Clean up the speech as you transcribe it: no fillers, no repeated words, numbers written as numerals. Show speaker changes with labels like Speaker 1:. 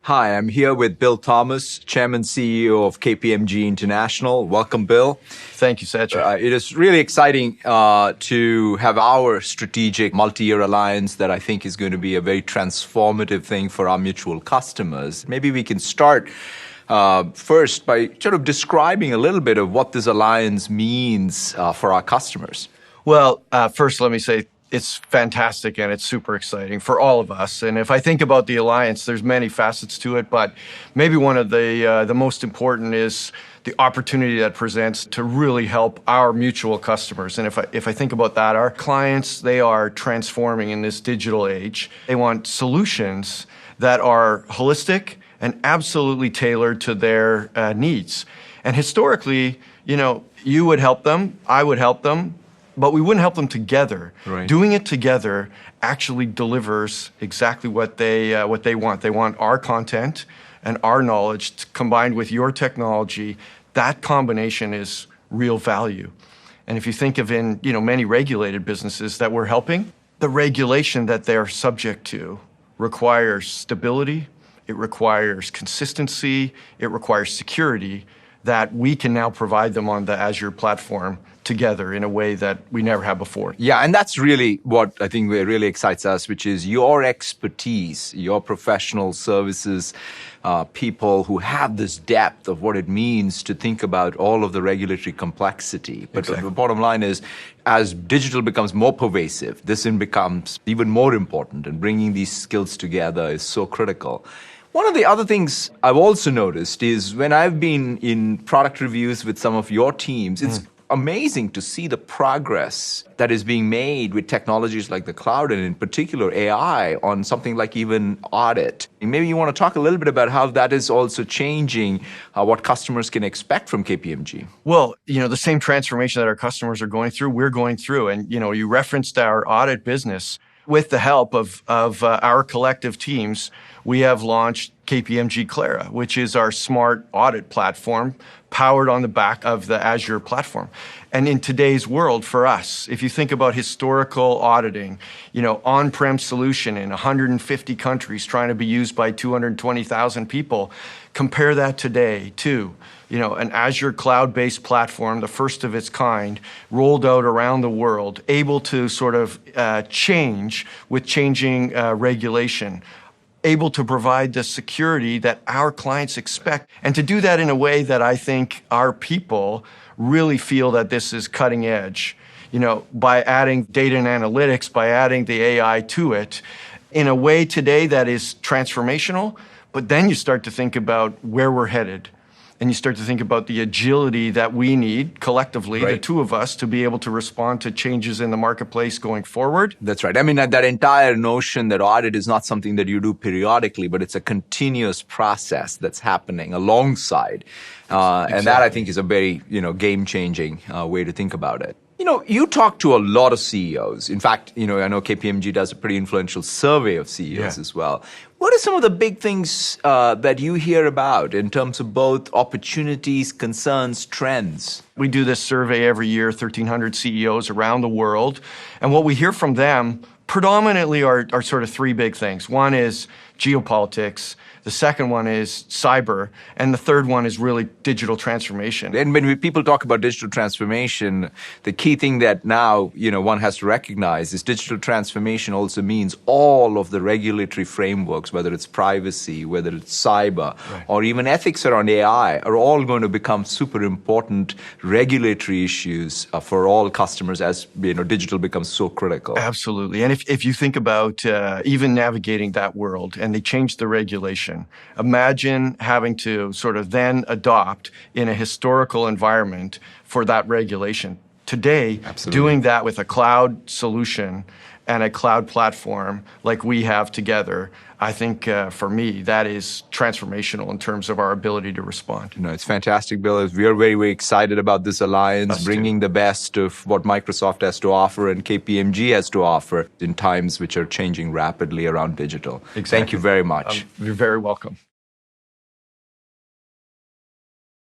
Speaker 1: Hi, I'm here with Bill Thomas, Chairman CEO of KPMG International. Welcome, Bill.
Speaker 2: Thank you, Satya.
Speaker 1: It is really exciting to have our strategic multi-year alliance that I think is going to be a very transformative thing for our mutual customers. Maybe we can start first by sort of describing a little bit of what this alliance means for our customers.
Speaker 2: Well, first, let me say it's fantastic and it's super exciting for all of us. And if I think about the alliance, there's many facets to it, but maybe one of the most important is the opportunity that presents to really help our mutual customers. And if I think about that, our clients, they are transforming in this digital age. They want solutions that are holistic and absolutely tailored to their needs. And historically, you would help them, I would help them, but we wouldn't help them together.
Speaker 1: Right.
Speaker 2: Doing it together actually delivers exactly what they want. They want our content and our knowledge combined with your technology. That combination is real value. And if you think of in many regulated businesses that we're helping, the regulation that they're subject to requires stability, it requires consistency, it requires security that we can now provide them on the Azure platform together in a way that we never have before.
Speaker 1: Yeah, and that's really what I think really excites us, which is your expertise, your professional services, people who have this depth of what it means to think about all of the regulatory complexity. But
Speaker 2: Exactly.
Speaker 1: The bottom line is, as digital becomes more pervasive, this becomes even more important, and bringing these skills together is so critical. One of the other things I've also noticed is when I've been in product reviews with some of your teams, it's amazing to see the progress that is being made with technologies like the cloud and in particular AI on something like even audit. And maybe you want to talk a little bit about how that is also changing what customers can expect from KPMG.
Speaker 2: Well, the same transformation that our customers are going through, we're going through. And, you referenced our audit business. With the help of our collective teams, we have launched KPMG Clara, which is our smart audit platform powered on the back of the Azure platform. And in today's world, for us, if you think about historical auditing, on-prem solution in 150 countries trying to be used by 220,000 people, compare that today to an Azure cloud-based platform, the first of its kind, rolled out around the world, able to sort of change with changing regulation, able to provide the security that our clients expect, and to do that in a way that I think our people really feel that this is cutting edge. By adding data and analytics, by adding the AI to it, in a way today that is transformational, but then you start to think about where we're headed. And you start to think about the agility that we need collectively,
Speaker 1: Right.
Speaker 2: The two of us, to be able to respond to changes in the marketplace going forward.
Speaker 1: That's right. I mean, that entire notion that audit is not something that you do periodically, but it's a continuous process that's happening alongside. And that, I think, is a very, game-changing way to think about it. You talk to a lot of CEOs. In fact, I know KPMG does a pretty influential survey of CEOs as well. What are some of the big things that you hear about in terms of both opportunities, concerns, trends?
Speaker 2: We do this survey every year, 1,300 CEOs around the world. And what we hear from them predominantly are sort of three big things. One is geopolitics. The second one is cyber. And the third one is really digital transformation.
Speaker 1: And when people talk about digital transformation, the key thing that now, one has to recognize is digital transformation also means all of the regulatory frameworks, whether it's privacy, whether it's cyber,
Speaker 2: Right.
Speaker 1: or even ethics around AI, are all going to become super important regulatory issues for all customers as, digital becomes so critical.
Speaker 2: Absolutely. And if you think about even navigating that world and they change the regulation, imagine having to sort of then adopt in a historical environment for that regulation. Today,
Speaker 1: Absolutely.
Speaker 2: Doing that with a cloud solution and a cloud platform like we have together, I think for me, that is transformational in terms of our ability to respond.
Speaker 1: It's fantastic, Bill. We are very, very excited about this alliance,
Speaker 2: Us
Speaker 1: bringing the best of what Microsoft has to offer and KPMG has to offer in times which are changing rapidly around digital.
Speaker 2: Exactly.
Speaker 1: Thank you very much.
Speaker 2: You're very welcome.